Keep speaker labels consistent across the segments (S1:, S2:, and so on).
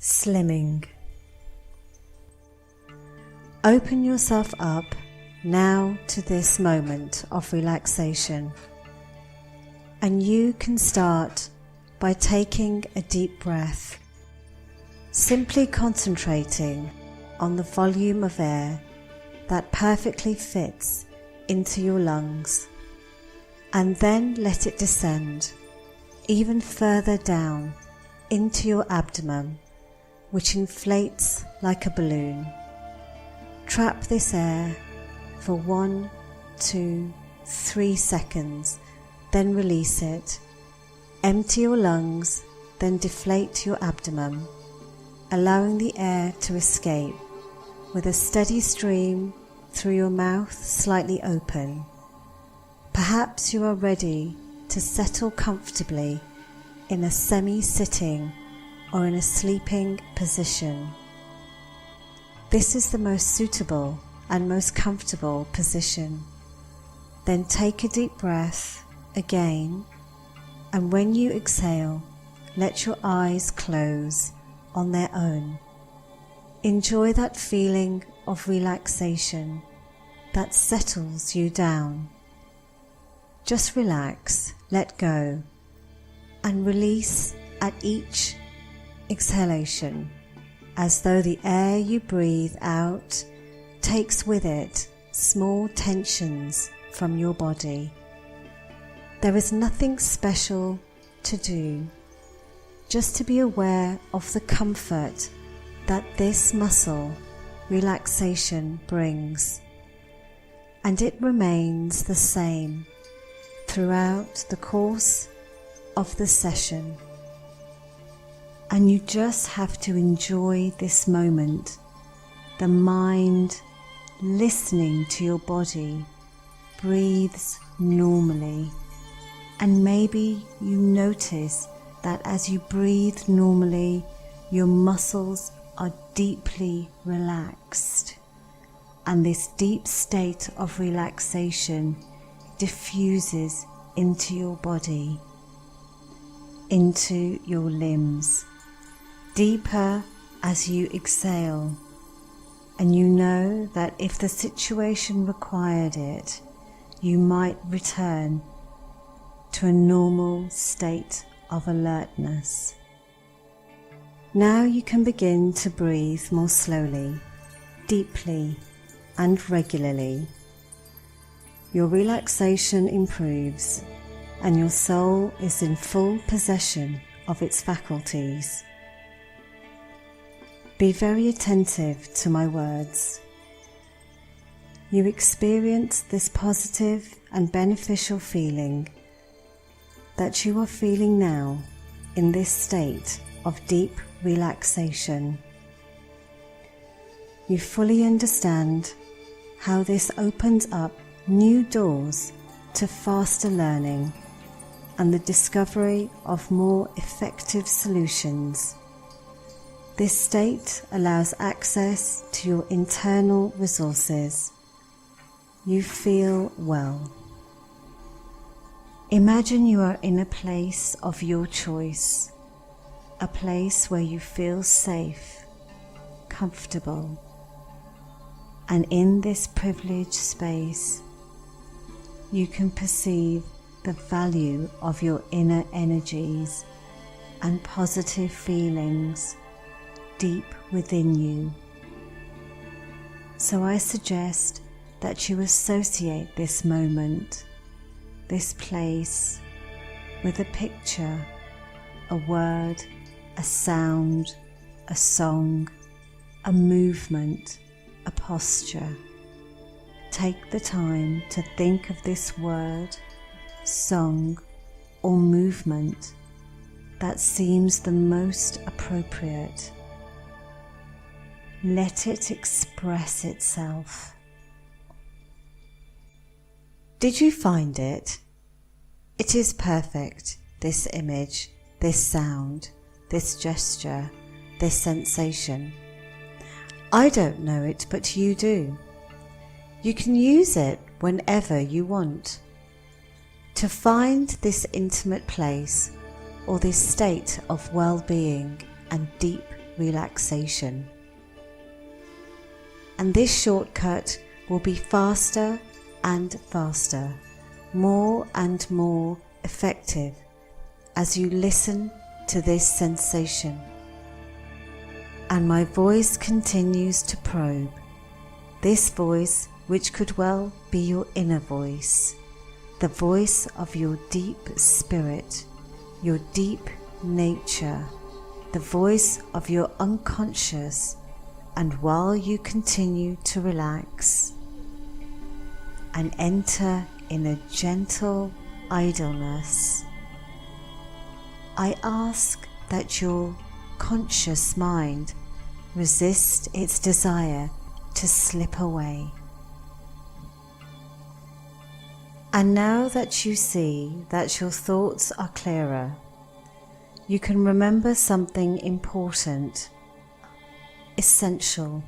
S1: Slimming. Open yourself up now to this moment of relaxation, and you can start by taking a deep breath, simply concentrating on the volume of air that perfectly fits into your lungs, and then let it descend even further down into your abdomen, which inflates like a balloon. Trap this air for 1, 2, 3 seconds, then release it. Empty your lungs, then deflate your abdomen, allowing the air to escape with a steady stream through your mouth slightly open. Perhaps you are ready to settle comfortably in a semi-sitting or in a sleeping position. This is the most suitable and most comfortable position. Then take a deep breath again, and when you exhale, let your eyes close on their own. Enjoy that feeling of relaxation that settles you down. Just relax, let go, and release at each exhalation, as though the air you breathe out takes with it small tensions from your body. There is nothing special to do, just to be aware of the comfort that this muscle relaxation brings, and it remains the same throughout the course of the session. And you just have to enjoy this moment, the mind listening to your body breathes normally, and maybe you notice that as you breathe normally, your muscles are deeply relaxed, and this deep state of relaxation diffuses into your body, into your limbs, deeper as you exhale. And you know that if the situation required it, you might return to a normal state of alertness. Now you can begin to breathe more slowly, deeply, and regularly. Your relaxation improves, and your soul is in full possession of its faculties. Be very attentive to my words. You experience this positive and beneficial feeling that you are feeling now in this state of deep relaxation. You fully understand how this opens up new doors to faster learning and the discovery of more effective solutions. This state allows access to your internal resources. You feel well. Imagine you are in a place of your choice, a place where you feel safe, comfortable, and in this privileged space, you can perceive the value of your inner energies and positive feelings deep within you. So I suggest that you associate this moment, this place, with a picture, a word, a sound, a song, a movement, a posture. Take the time to think of this word, song, or movement that seems the most appropriate. Let it express itself. Did you find it? It is perfect, this image, this sound, this gesture, this sensation. I don't know it, but you do. You can use it whenever you want. To find this intimate place or this state of well-being and deep relaxation. And this shortcut will be faster and faster, more and more effective as you listen to this sensation. And my voice continues to probe, this voice which could well be your inner voice, the voice of your deep spirit, your deep nature, the voice of your unconscious. And while you continue to relax and enter in a gentle idleness, I ask that your conscious mind resist its desire to slip away. And now that you see that your thoughts are clearer, you can remember something important, essential,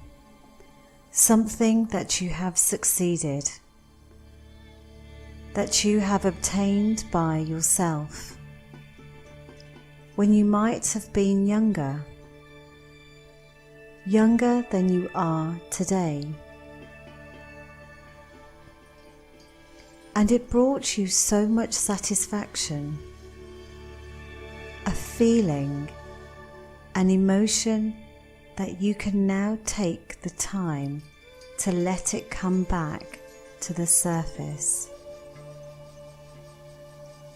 S1: something that you have succeeded, that you have obtained by yourself when you might have been younger than you are today. And it brought you so much satisfaction, a feeling, an emotion that you can now take the time to let it come back to the surface.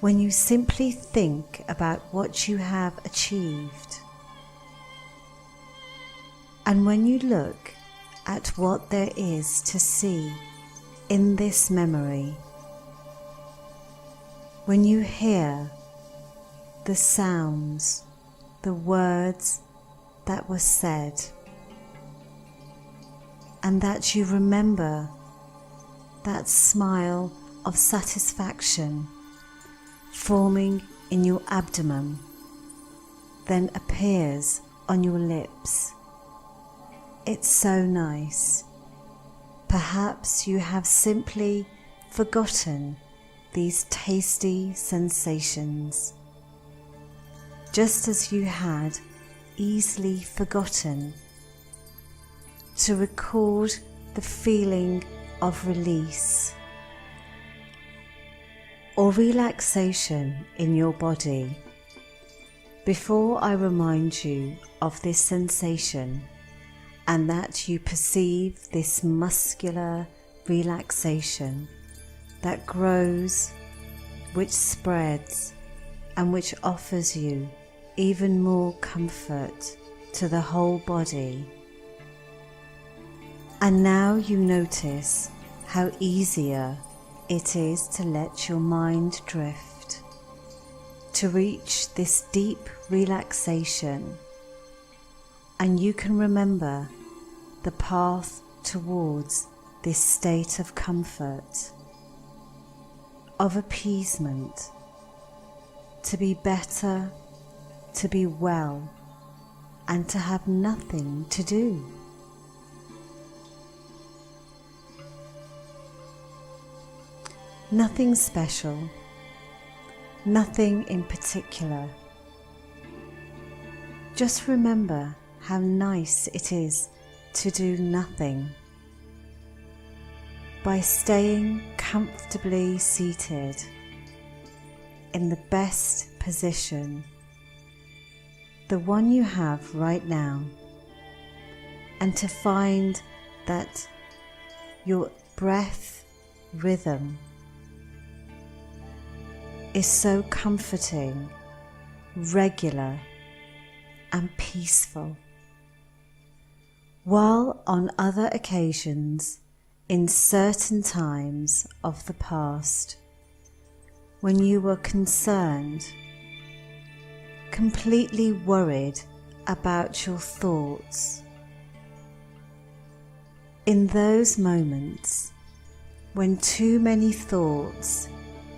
S1: When you simply think about what you have achieved, and when you look at what there is to see in this memory, when you hear the sounds, the words that were said, and that you remember that smile of satisfaction forming in your abdomen, then appears on your lips. It's so nice. Perhaps you have simply forgotten these tasty sensations, just as you had easily forgotten to record the feeling of release or relaxation in your body. Before I remind you of this sensation and that you perceive this muscular relaxation that grows, which spreads, and which offers you even more comfort to the whole body. And now you notice how easier it is to let your mind drift, to reach this deep relaxation, and you can remember the path towards this state of comfort, of appeasement, to be better, to be well, and to have nothing to do. Nothing special, nothing in particular. Just remember how nice it is to do nothing. By staying comfortably seated in the best position, the one you have right now, and to find that your breath rhythm is so comforting, regular, and peaceful. While on other occasions, in certain times of the past, when you were concerned, completely worried about your thoughts, in those moments when too many thoughts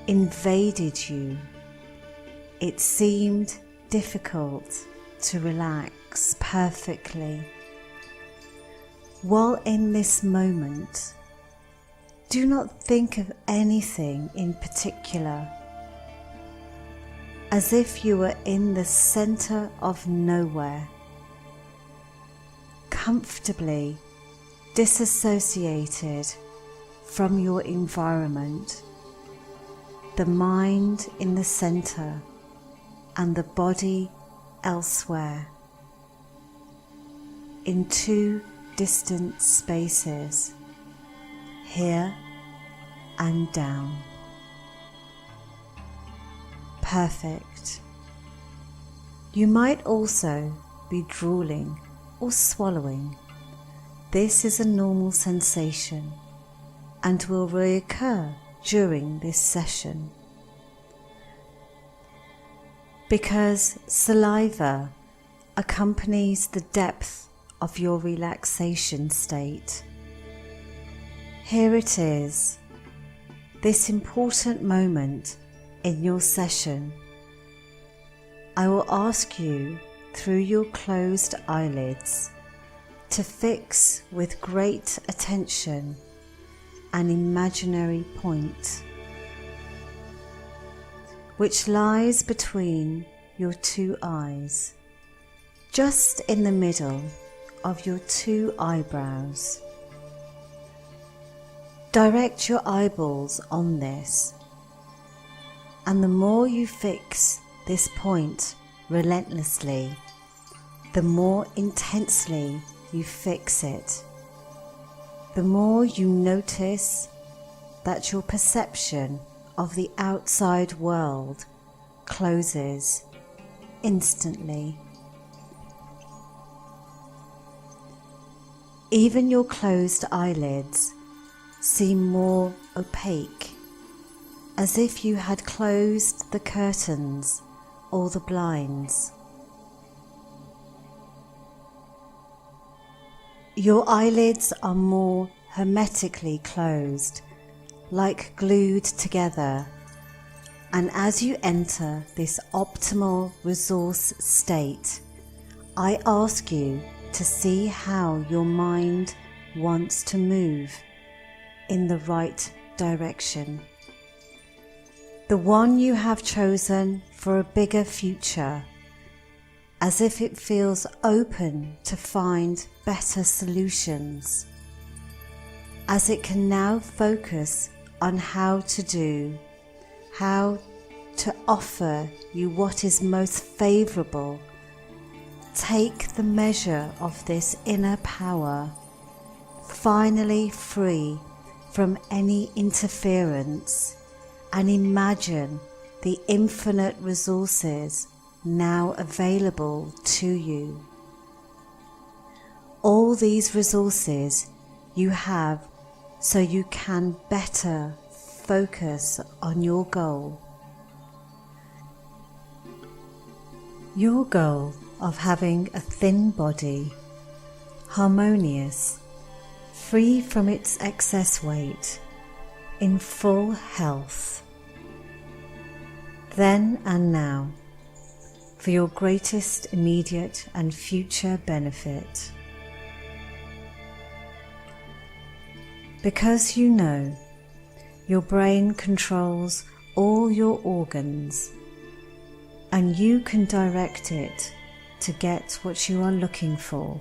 S1: invaded you, it seemed difficult to relax perfectly. While in this moment, do not think of anything in particular, as if you were in the center of nowhere, comfortably disassociated from your environment, the mind in the center and the body elsewhere, in two distant spaces, here and down. Perfect. You might also be drooling or swallowing. This is a normal sensation and will reoccur during this session. Because saliva accompanies the depth of your relaxation state. Here it is, this important moment in your session. I will ask you through your closed eyelids to fix with great attention an imaginary point which lies between your two eyes, just in the middle of your two eyebrows. Direct your eyeballs on this, and the more you fix this point relentlessly, the more intensely you fix it, the more you notice that your perception of the outside world closes instantly. Even your closed eyelids seem more opaque, as if you had closed the curtains or the blinds. Your eyelids are more hermetically closed, like glued together, and as you enter this optimal resource state, I ask you to see how your mind wants to move in the right direction, the one you have chosen for a bigger future, as if it feels open to find better solutions, as it can now focus on how to offer you what is most favourable. Take the measure of this inner power, finally free from any interference, and imagine the infinite resources now available to you. All these resources you have so you can better focus on your goal. Your goal of having a thin body, harmonious, free from its excess weight, in full health. Then and now, for your greatest immediate and future benefit. Because you know your brain controls all your organs, and you can direct it to get what you are looking for.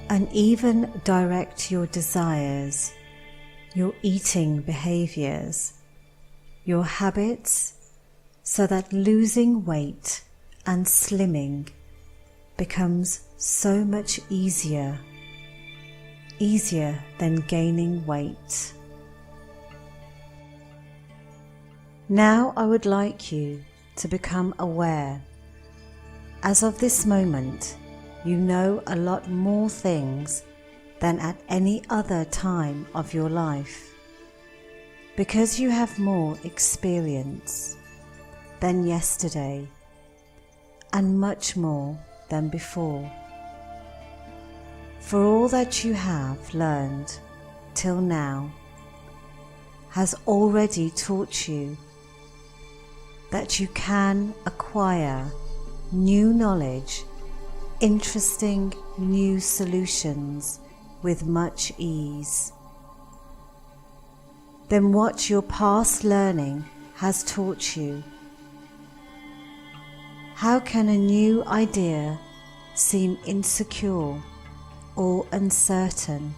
S1: And even direct your desires, your eating behaviours, your habits, so that losing weight and slimming becomes so much easier than gaining weight. Now I would like you to become aware. As of this moment, you know a lot more things than at any other time of your life, because you have more experience than yesterday and much more than before. For all that you have learned till now has already taught you that you can acquire new knowledge, interesting new solutions with much ease. Then what your past learning has taught you How can a new idea seem insecure or uncertain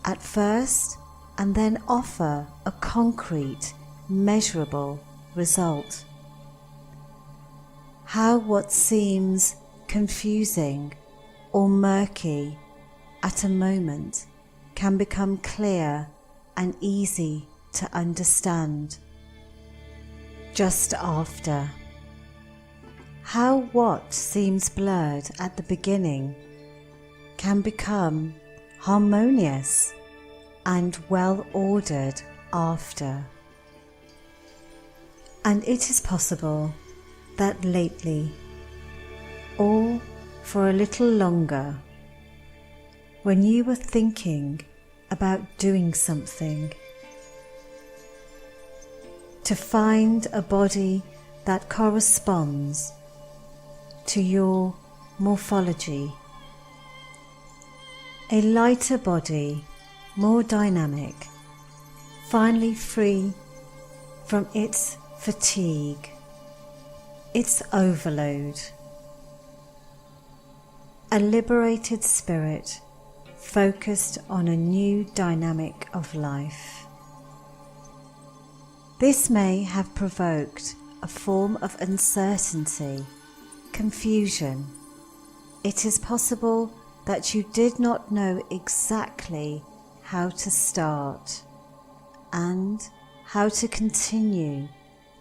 S1: at first and then offer a concrete, measurable result? How what seems confusing or murky at a moment can become clear and easy to understand just after. How what seems blurred at the beginning can become harmonious and well ordered after. And it is possible that lately, or for a little longer, when you were thinking about doing something, to find a body that corresponds to your morphology, a lighter body, more dynamic, finally free from its fatigue, its overload, a liberated spirit focused on a new dynamic of life. This may have provoked a form of uncertainty, confusion. It is possible that you did not know exactly how to start and how to continue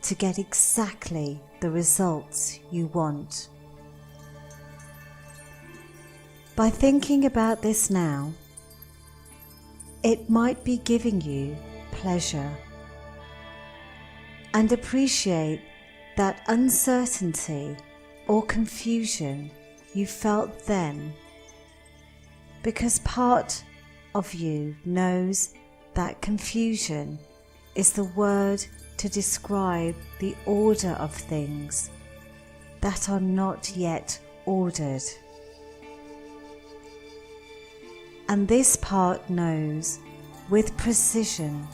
S1: to get exactly the results you want. By thinking about this now, it might be giving you pleasure, and appreciate that uncertainty or confusion you felt then, because part of you knows that confusion is the word to describe the order of things that are not yet ordered. And this part knows with precision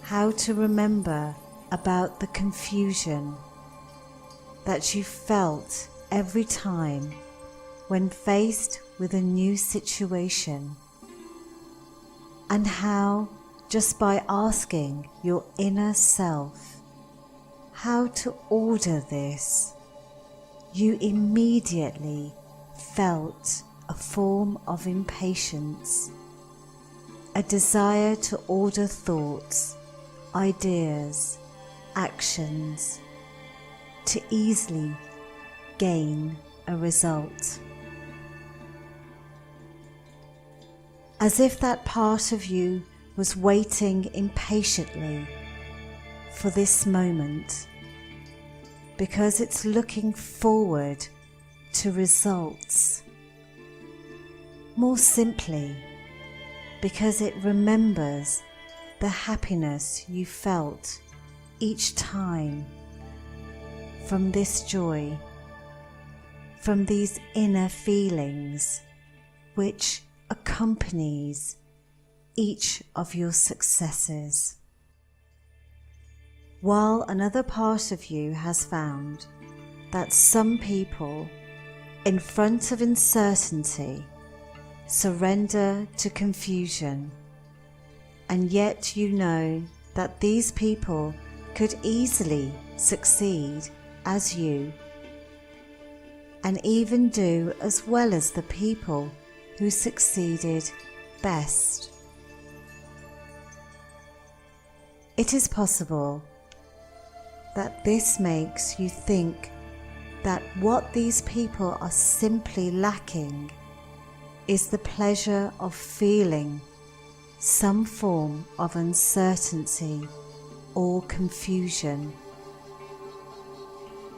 S1: how to remember about the confusion that you felt every time when faced with a new situation, and how just by asking your inner self how to order this, you immediately felt a form of impatience, a desire to order thoughts, ideas, actions, to easily gain a result. As if that part of you was waiting impatiently for this moment, because it's looking forward to results. More simply, because it remembers the happiness you felt each time from this joy, from these inner feelings which accompanies each of your successes. While another part of you has found that some people in front of uncertainty surrender to confusion, and yet you know that these people could easily succeed as you, and even do as well as the people who succeeded best. It is possible that this makes you think that what these people are simply lacking is the pleasure of feeling some form of uncertainty or confusion,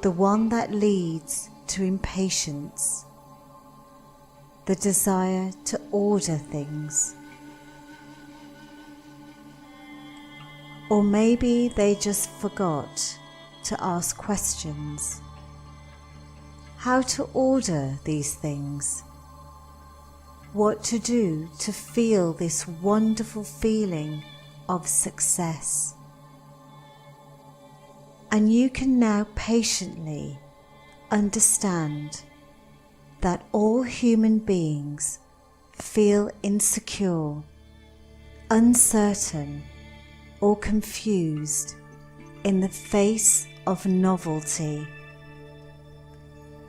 S1: the one that leads to impatience, the desire to order things. Or maybe they just forgot to ask questions. How to order these things? What to do to feel this wonderful feeling of success? And you can now patiently understand that all human beings feel insecure, uncertain, or confused in the face of novelty.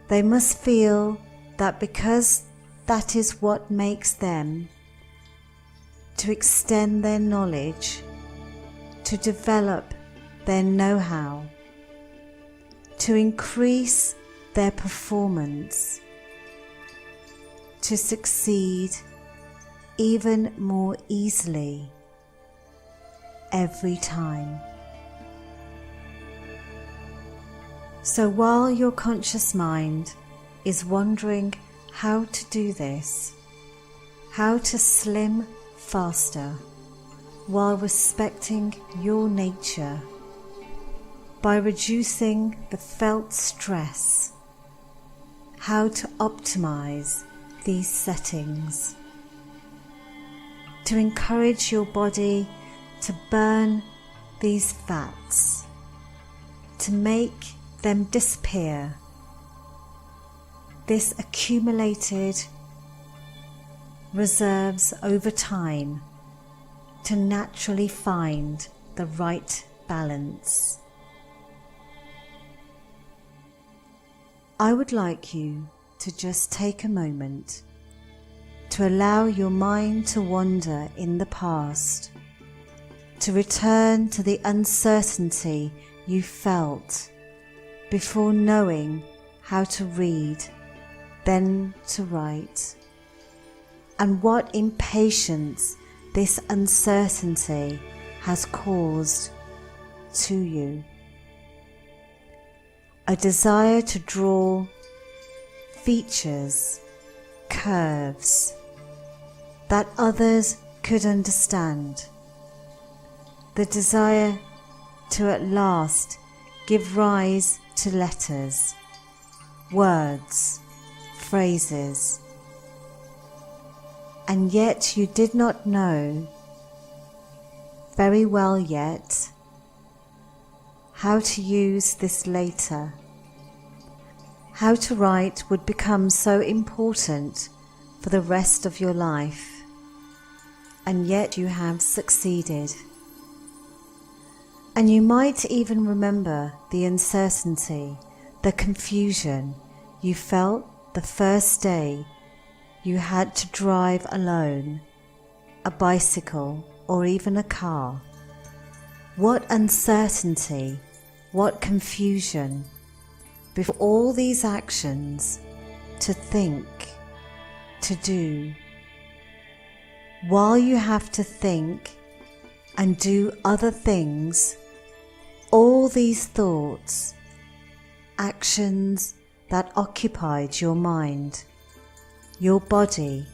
S1: They must feel that because that is what makes them, to extend their knowledge, to develop their know-how, to increase their performance, to succeed even more easily every time. So while your conscious mind is wondering how to do this, how to slim faster while respecting your nature, by reducing the felt stress, how to optimize these settings, to encourage your body to burn these fats, to make them disappear, this accumulated reserves over time, to naturally find the right balance. I would like you to just take a moment to allow your mind to wander in the past, to return to the uncertainty you felt before knowing how to read, then to write, and what impatience this uncertainty has caused to you. A desire to draw features, curves that others could understand. The desire to at last give rise to letters, words, phrases. And yet you did not know very well yet how to use this later. How to write would become so important for the rest of your life, and yet you have succeeded. And you might even remember the uncertainty, the confusion you felt the first day you had to drive alone, a bicycle or even a car. What uncertainty, what confusion, before all these actions to think, to do. While you have to think and do other things, all these thoughts, actions that occupied your mind, your body,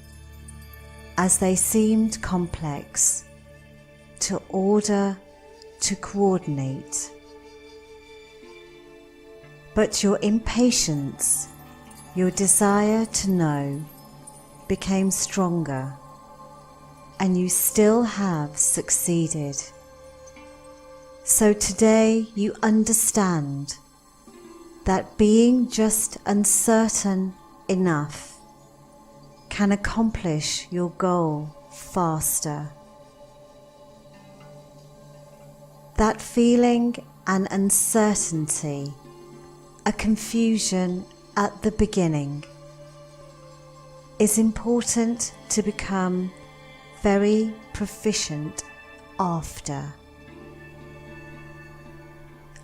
S1: as they seemed complex, to order, to coordinate. But your impatience, your desire to know, became stronger, and you still have succeeded. So today you understand that being just uncertain enough can accomplish your goal faster. That feeling and uncertainty, a confusion at the beginning, is important to become very proficient after.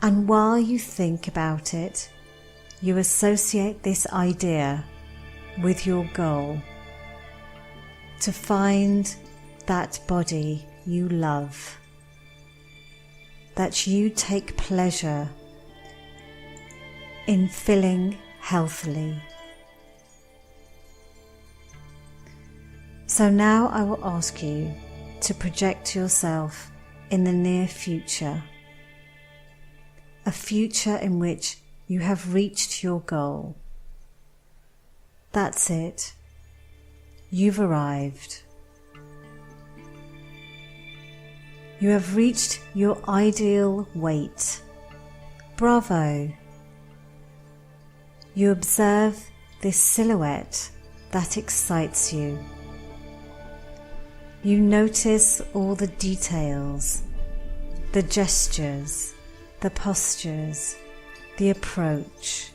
S1: And while you think about it, you associate this idea with your goal, to find that body you love, that you take pleasure in filling healthily. So now I will ask you to project yourself in the near future, a future in which you have reached your goal. That's it. You've arrived. You have reached your ideal weight. Bravo! You observe this silhouette that excites you. You notice all the details, the gestures, the postures, the approach,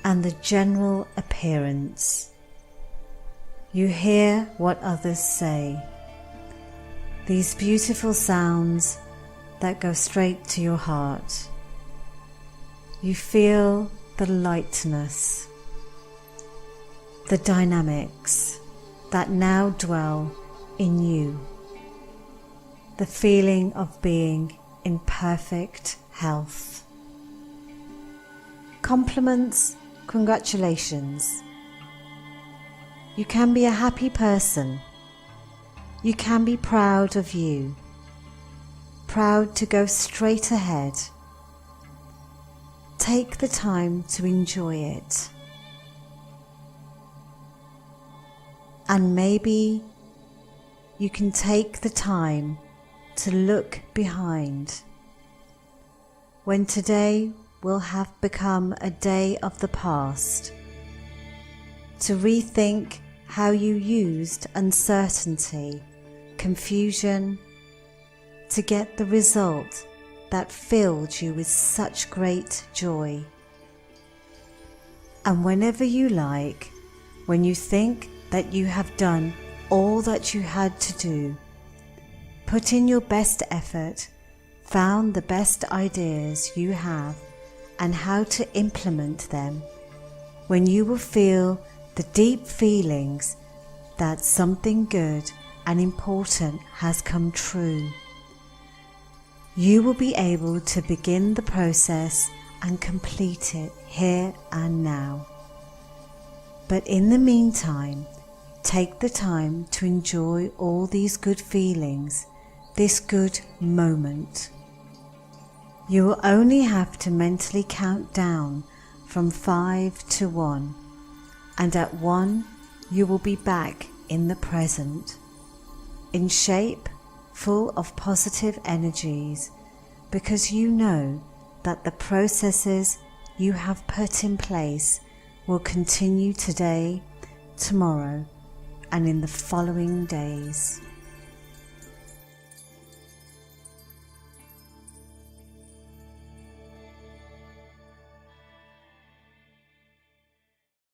S1: and the general appearance. You hear what others say, these beautiful sounds that go straight to your heart. You feel the lightness, the dynamics that now dwell in you, the feeling of being in perfect health. Compliments, congratulations. You can be a happy person. You can be proud of you, proud to go straight ahead. Take the time to enjoy it. And maybe you can take the time to look behind, when today will have become a day of the past, to rethink how you used uncertainty, confusion, to get the result that filled you with such great joy. And whenever you like, when you think that you have done all that you had to do, put in your best effort, found the best ideas you have and how to implement them, when you will feel the deep feelings that something good and important has come true, you will be able to begin the process and complete it here and now. But in the meantime, take the time to enjoy all these good feelings, this good moment. You will only have to mentally count down from 5 to 1, and at 1 you will be back in the present, in shape, full of positive energies, because you know that the processes you have put in place will continue today, tomorrow, and in the following days.